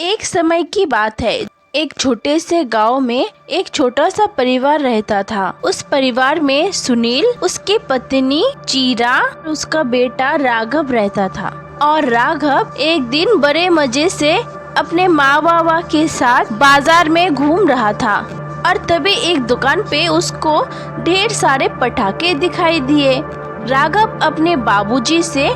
एक समय की बात है। एक छोटे से गांव में एक छोटा सा परिवार रहता था। उस परिवार में सुनील, उसकी पत्नी चीरा, उसका बेटा राघव रहता था। और राघव एक दिन बड़े मजे से अपने माँ बाबा के साथ बाजार में घूम रहा था और तभी एक दुकान पे उसको ढेर सारे पटाखे दिखाई दिए। राघव अपने बाबूजी से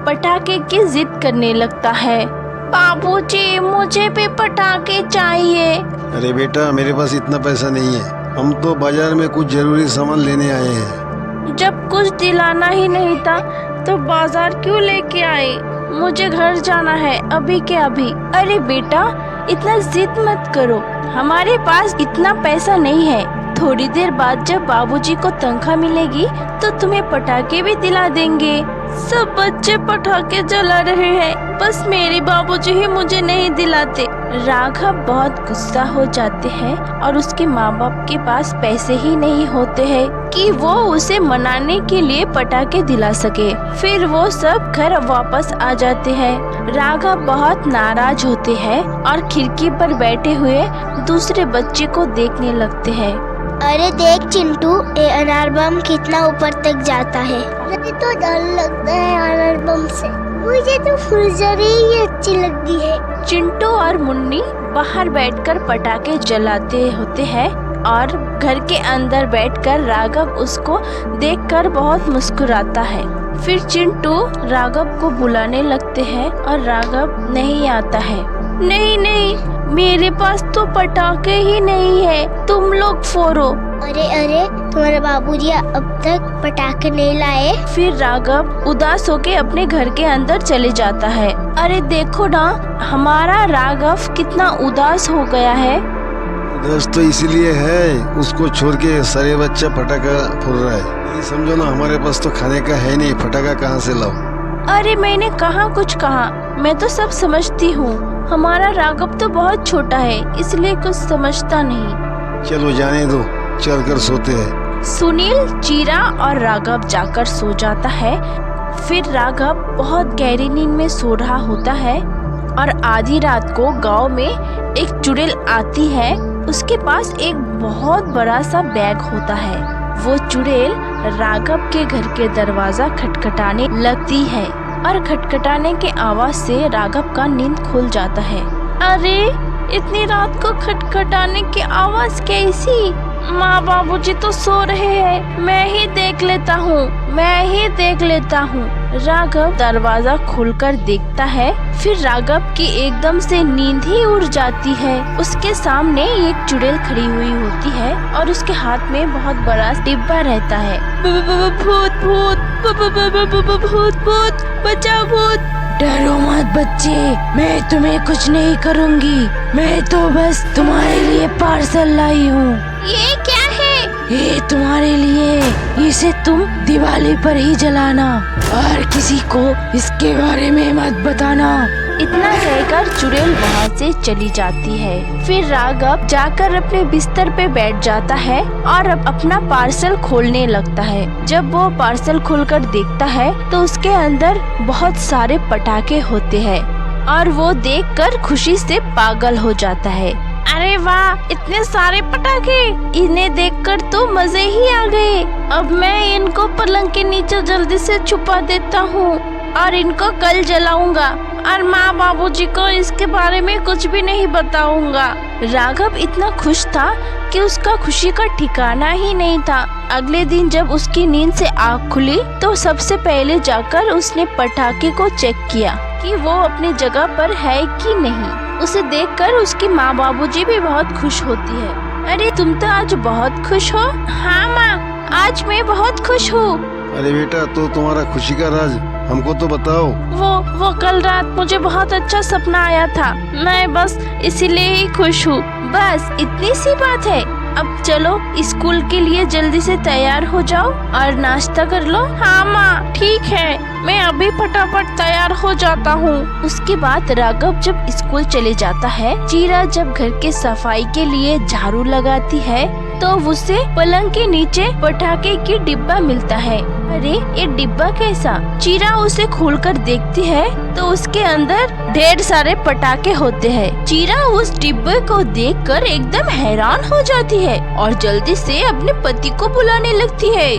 पटाखे की जिद करने लगता है। बाबूजी, मुझे भी पटाखे चाहिए। अरे बेटा, मेरे पास इतना पैसा नहीं है। हम तो बाजार में कुछ जरूरी सामान लेने आए हैं। जब कुछ दिलाना ही नहीं था तो बाजार क्यों लेके आए? मुझे घर जाना है अभी के अभी। अरे बेटा, इतना जिद मत करो, हमारे पास इतना पैसा नहीं है। थोड़ी देर बाद जब बाबूजी को तनख्वाह मिलेगी तो तुम्हें पटाखे भी दिला देंगे। सब बच्चे पटाखे जला रहे हैं, बस मेरे बाबूजी ही मुझे नहीं दिलाते। राघव बहुत गुस्सा हो जाते हैं और उसके माँ बाप के पास पैसे ही नहीं होते हैं कि वो उसे मनाने के लिए पटाखे दिला सके। फिर वो सब घर वापस आ जाते हैं। राघव बहुत नाराज होते हैं और खिड़की पर बैठे हुए दूसरे बच्चे को देखने लगते हैं। अरे देख चिंटू, ये अनार बम कितना ऊपर तक जाता है। मुझे तो डर लगता है अनार बम से। मुझे तो फुलझड़ी ही अच्छी लगती है। चिंटू और मुन्नी बाहर बैठकर पटाखे जलाते होते हैं और घर के अंदर बैठकर राघव उसको देखकर बहुत मुस्कुराता है। फिर चिंटू राघव को बुलाने लगते हैं और राघव नहीं आता है। नहीं, मेरे पास तो पटाखे ही नहीं है, तुम लोग फोड़ो। अरे, तुम्हारे बाबूजी अब तक पटाखे नहीं लाए? फिर राघव उदास होके अपने घर के अंदर चले जाता है। अरे देखो ना, हमारा राघव कितना उदास हो गया है। उदास तो इसीलिए है, उसको छोड़ के सारे बच्चा पटाखा फोड़ रहा है। ये समझो ना, हमारे पास तो खाने का है नहीं, पटाखा कहाँ से लाओ? अरे मैंने कहाँ कुछ कहा, मैं तो सब समझती हूँ। हमारा राघव तो बहुत छोटा है, इसलिए कुछ समझता नहीं। चलो जाने दो, चल कर सोते हैं। सुनील, चीरा और राघव जाकर सो जाता है। फिर राघव बहुत गहरी नींद में सो रहा होता है और आधी रात को गांव में एक चुड़ैल आती है। उसके पास एक बहुत बड़ा सा बैग होता है। वो चुड़ैल राघव के घर के दरवाजा खटखटाने लगती है और खटखटाने के आवाज से राघव का नींद खुल जाता है। अरे इतनी रात को खटखटाने की आवाज कैसी? माँ बाबूजी तो सो रहे हैं, मैं ही देख लेता हूँ। राघव दरवाजा खोलकर देखता है। फिर राघव की एकदम से नींद ही उड़ जाती है। उसके सामने एक चुड़ैल खड़ी हुई होती है और उसके हाथ में बहुत बड़ा डिब्बा रहता है। भूत, बचाओ भूत। डरो मत बच्चे, मैं तुम्हें कुछ नहीं करूँगी। मैं तो बस तुम्हारे लिए पार्सल लाई हूँ। ये क्या है? ये तुम्हारे लिए, इसे तुम दिवाली पर ही जलाना और किसी को इसके बारे में मत बताना। इतना कहकर चुड़ैल वहाँ से चली जाती है। फिर राघव जाकर अपने बिस्तर पे बैठ जाता है और अपना पार्सल खोलने लगता है। जब वो पार्सल खोलकर देखता है तो उसके अंदर बहुत सारे पटाखे होते हैं और वो देखकर खुशी से पागल हो जाता है। अरे वाह, इतने सारे पटाखे! इन्हें देखकर तो मजे ही आ गए। अब मैं इनको पलंग के नीचे जल्दी से छुपा देता हूँ और इनको कल जलाऊंगा और माँ बाबूजी को इसके बारे में कुछ भी नहीं बताऊंगा। राघव इतना खुश था कि उसका खुशी का ठिकाना ही नहीं था। अगले दिन जब उसकी नींद से आँख खुली तो सबसे पहले जाकर उसने पटाखे को चेक किया कि वो अपनी जगह पर है कि नहीं। उसे देखकर उसकी माँ बाबूजी भी बहुत खुश होती है। अरे तुम तो आज बहुत खुश हो? हाँ माँ, आज मैं बहुत खुश हूँ। अरे बेटा, तो तुम्हारा खुशी का राज हमको तो बताओ। वो कल रात मुझे बहुत अच्छा सपना आया था, मैं बस इसीलिए ही खुश हूँ। बस इतनी सी बात है। अब चलो स्कूल के लिए जल्दी से तैयार हो जाओ और नाश्ता कर लो। हाँ माँ, ठीक है, मैं अभी फटाफट तैयार हो जाता हूँ। उसके बाद राघव जब स्कूल चले जाता है, चीरा जब घर के सफाई के लिए झाड़ू लगाती है तो उसे पलंग के नीचे पटाखे की डिब्बा मिलता है। अरे ये डिब्बा कैसा? चीरा उसे खोलकर देखती है तो उसके अंदर ढेर सारे पटाखे होते हैं। चीरा उस डिब्बे को देखकर एकदम हैरान हो जाती है और जल्दी से अपने पति को बुलाने लगती है।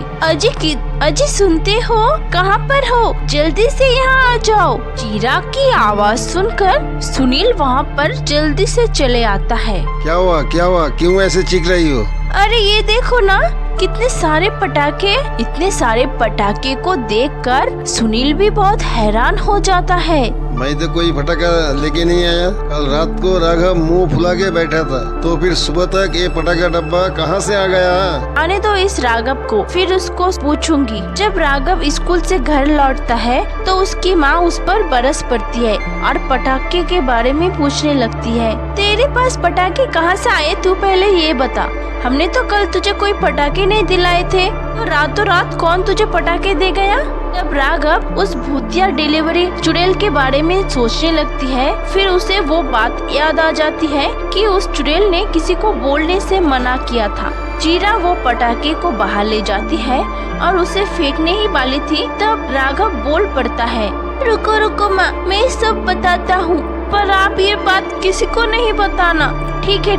अजी सुनते हो? कहाँ पर हो? जल्दी से यहाँ आ जाओ। चीरा की आवाज सुनकर सुनील वहाँ पर जल्दी से चले आता है। क्या हुआ क्यों ऐसे चीख रही हो? अरे ये देखो ना, कितने सारे पटाखे। इतने सारे पटाखे को देखकर सुनील भी बहुत हैरान हो जाता है। मैं तो कोई पटाखा लेके नहीं आया। कल रात को राघव मुंह फुला के बैठा था, तो फिर सुबह तक ये पटाखा डब्बा कहाँ से आ गया? आने दो इस राघव को, फिर उसको पूछूंगी। जब राघव स्कूल से घर लौटता है तो उसकी माँ उस पर बरस पड़ती है और पटाखे के बारे में पूछने लगती है। तेरे पास पटाखे कहाँ से आए? तू पहले ये बता। हमने तो कल तुझे कोई पटाखे नहीं दिलाए थे, तो रातों रात कौन तुझे पटाखे दे गया? तब राघव उस भूतिया डिलीवरी चुड़ैल के बारे में सोचने लगती है। फिर उसे वो बात याद आ जाती है कि उस चुड़ैल ने किसी को बोलने से मना किया था। चीरा वो पटाखे को बाहर ले जाती है और उसे फेंकने ही वाली थी, तब राघव बोल पड़ता है, रुको माँ, मैं सब बताता हूँ, पर आप ये बात किसी को नहीं बताना। ठीक है,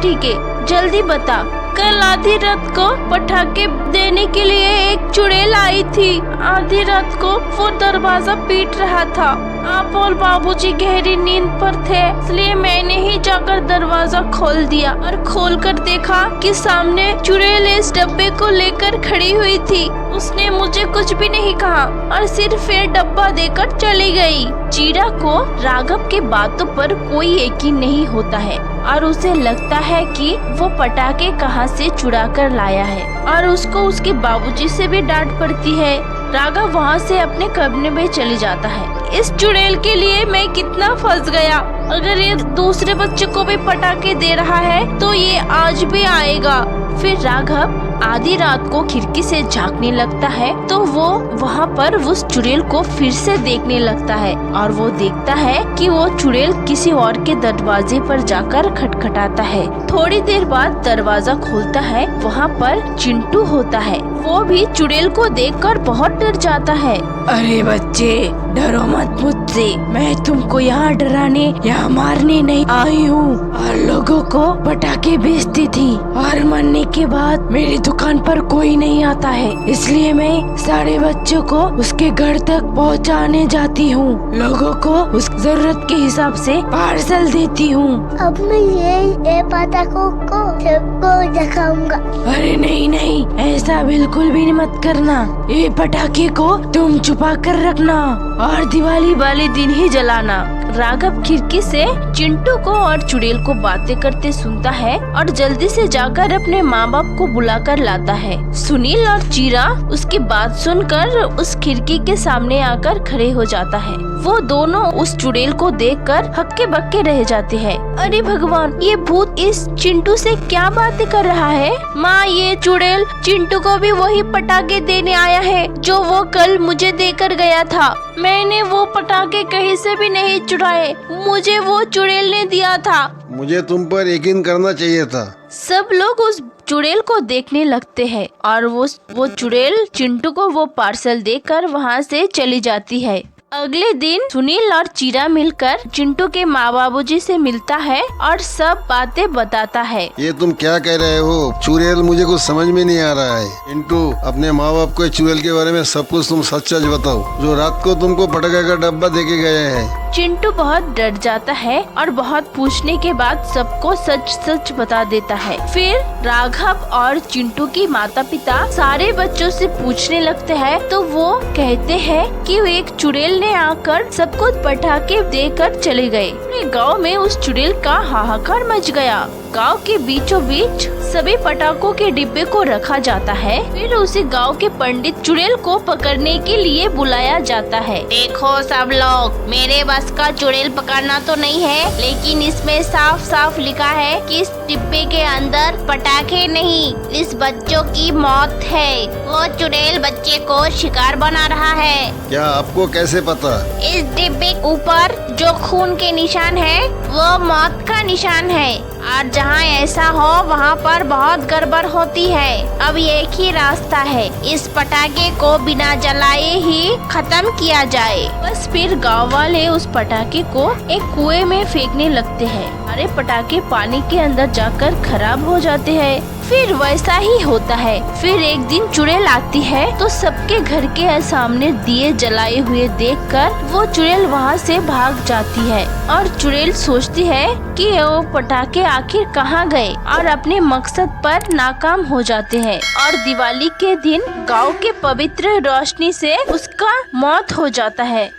जल्दी बता। कल आधी रात को पटाखे देने के लिए एक चुड़ैल आई थी। आधी रात को वो दरवाजा पीट रहा था। आप और बाबूजी गहरी नींद पर थे, इसलिए मैंने ही जाकर दरवाजा खोल दिया और खोलकर देखा कि सामने चुड़ैल इस डब्बे को लेकर खड़ी हुई थी। उसने मुझे कुछ भी नहीं कहा और सिर्फ ये डब्बा देकर चली गई। चीरा को राघव के बातों पर कोई यकीन नहीं होता है और उसे लगता है कि वो पटाखे कहाँ से चुरा कर लाया है और उसको उसके बाबूजी से भी डांट पड़ती है। राघव वहाँ से अपने कमरे में चले जाता है। इस चुड़ैल के लिए मैं कितना फंस गया। अगर ये दूसरे बच्चे को भी पटाखे दे रहा है तो ये आज भी आएगा। फिर राघव आधी रात को खिड़की से झांकने लगता है तो वो वहाँ पर उस चुड़ैल को फिर से देखने लगता है और वो देखता है कि वो चुड़ैल किसी और के दरवाजे पर जाकर खटखटाता है। थोड़ी देर बाद दरवाजा खोलता है, वहाँ पर चिंटू होता है। वो भी चुड़ैल को देखकर बहुत डर जाता है। अरे बच्चे, डरो मत मुझसे, मैं तुमको यहाँ डराने या मारने नहीं आई हूँ। और लोगों को पटाखे बेचती थी और मरने के बाद मेरी दुकान पर कोई नहीं आता है, इसलिए मैं सारे बच्चों को उसके घर तक पहुँचाने जाती हूँ। लोगों को उस जरूरत के हिसाब से पार्सल देती हूँ। अब मैं ये पटाखों को सबको दिखाऊंगा। अरे नहीं, ऐसा बिल्कुल भी मत करना। ये पटाखे को तुम छुपा कर रखना और दिवाली वाले दिन ही जलाना। राघव खिड़की से चिंटू को और चुड़ैल को बातें करते सुनता है और जल्दी से जाकर अपने माँ बाप को बुलाकर लाता है। सुनील और चीरा उसकी बात सुनकर उस खिड़की के सामने आकर खड़े हो जाता है। वो दोनों उस चुड़ैल को देखकर हक्के बक्के रह जाते हैं। अरे भगवान, ये भूत इस चिंटू से क्या बातें कर रहा है? माँ, ये चुड़ैल चिंटू को भी वही पटाखे देने आया है जो वो कल मुझे देकर गया था। मैंने वो पटाखे कहीं से भी नहीं चुराए, मुझे वो चुड़ैल ने दिया था। मुझे तुम पर यकीन करना चाहिए था। सब लोग उस चुड़ैल को देखने लगते हैं और वो चुड़ैल चिंटू को वो पार्सल देकर वहाँ से चली जाती है। अगले दिन सुनील और चीरा मिलकर चिंटू के माँ बाबूजी से मिलता है और सब बातें बताता है। ये तुम क्या कह रहे हो? चुड़ैल मुझे कुछ समझ में नहीं आ रहा है। चिंटू, अपने माँ बाप को चुड़ैल के बारे में सब कुछ तुम सच बताओ, जो रात को तुमको पटाखे का डब्बा देके गए हैं। चिंटू बहुत डर जाता है और बहुत पूछने के बाद सबको सच बता देता है। फिर राघव और चिंटू की माता पिता सारे बच्चों से पूछने लगते हैं तो वो कहते हैं कि एक चुड़ैल ने आकर सबको पटाखे देकर चले गए। पूरे गांव में उस चुड़ैल का हाहाकार मच गया। गांव के बीचों बीच सभी पटाखों के डिब्बे को रखा जाता है। फिर उसे गांव के पंडित चुड़ैल को पकड़ने के लिए बुलाया जाता है। देखो सब लोग, मेरे बस का चुड़ैल पकड़ना तो नहीं है, लेकिन इसमें साफ साफ लिखा है कि इस डिब्बे के अंदर पटाखे नहीं, इस बच्चों की मौत है। वो चुड़ैल बच्चे को शिकार बना रहा है। क्या आपको कैसे पता? इस डिब्बे ऊपर जो खून के निशान है वो मौत का निशान है, और जहाँ ऐसा हो वहाँ पर बहुत गड़बड़ होती है। अब एक ही रास्ता है, इस पटाखे को बिना जलाए ही खत्म किया जाए। बस फिर गांव वाले उस पटाखे को एक कुएं में फेंकने लगते हैं। सारे पटाखे पानी के अंदर जाकर खराब हो जाते हैं। फिर वैसा ही होता है। फिर एक दिन चुड़ैल आती है तो सबके घर के सामने दिए जलाए हुए देखकर वो चुड़ैल वहाँ से भाग जाती है, और चुड़ैल सोचती है कि वो पटाखे आखिर कहाँ गए, और अपने मकसद पर नाकाम हो जाते हैं। और दिवाली के दिन गांव के पवित्र रोशनी से उसका मौत हो जाता है।